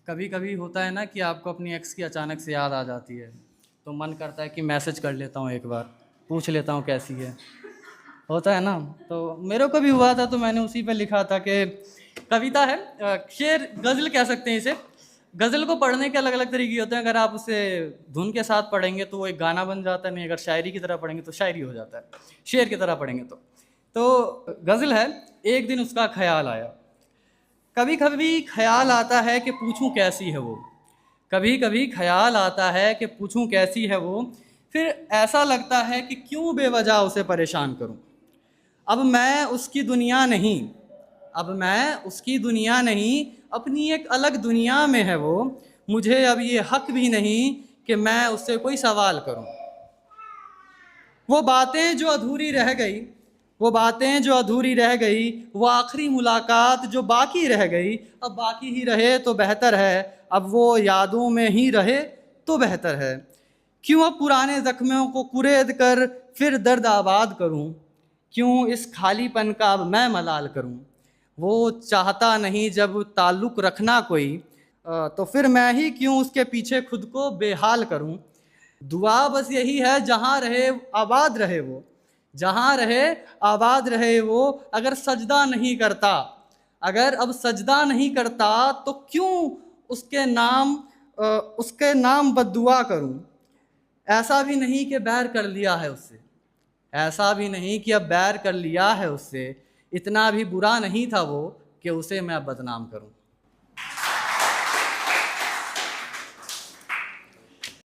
कभी कभी होता है ना कि आपको अपनी एक्स की अचानक से याद आ जाती है, तो मन करता है कि मैसेज कर लेता हूँ, एक बार पूछ लेता हूँ कैसी है। होता है ना। तो मेरे को भी हुआ था, तो मैंने उसी पे लिखा था कि कविता है, शेर, गज़ल कह सकते हैं इसे। गज़ल को पढ़ने के अलग अलग तरीके होते हैं। अगर आप उसे धुन के साथ पढ़ेंगे तो वो एक गाना बन जाता है, नहीं अगर शायरी की तरह पढ़ेंगे तो शायरी हो जाता है, शेर की तरह पढ़ेंगे तो गज़ल है। एक दिन उसका ख्याल आया। कभी कभी ख्याल आता है कि पूछूं कैसी है वो, कभी कभी ख्याल आता है कि पूछूं कैसी है वो, फिर ऐसा लगता है कि क्यों बेवजह उसे परेशान करूं। अब मैं उसकी दुनिया नहीं, अब मैं उसकी दुनिया नहीं, अपनी एक अलग दुनिया में है वो। मुझे अब ये हक भी नहीं कि मैं उससे कोई सवाल करूं। वो बातें जो अधूरी रह गई, वो बातें जो अधूरी रह गई, वो आखिरी मुलाकात जो बाकी रह गई, अब बाकी ही रहे तो बेहतर है, अब वो यादों में ही रहे तो बेहतर है। क्यों अब पुराने जख्मों को कुरेद कर फिर दर्द आबाद करूं, क्यों इस खालीपन का अब मैं मलाल करूं। वो चाहता नहीं जब ताल्लुक़ रखना कोई, तो फिर मैं ही क्यों उसके पीछे खुद को बेहाल करूं। दुआ बस यही है जहाँ रहे आबाद रहे वो, जहाँ रहे आबाद रहे वो। अगर सजदा नहीं करता, अगर अब सजदा नहीं करता तो क्यों उसके नाम उसके नाम बद्दुआ करूं। ऐसा भी नहीं कि बैर कर लिया है उससे, ऐसा भी नहीं कि अब बैर कर लिया है उससे, इतना भी बुरा नहीं था वो कि उसे मैं बदनाम करूं।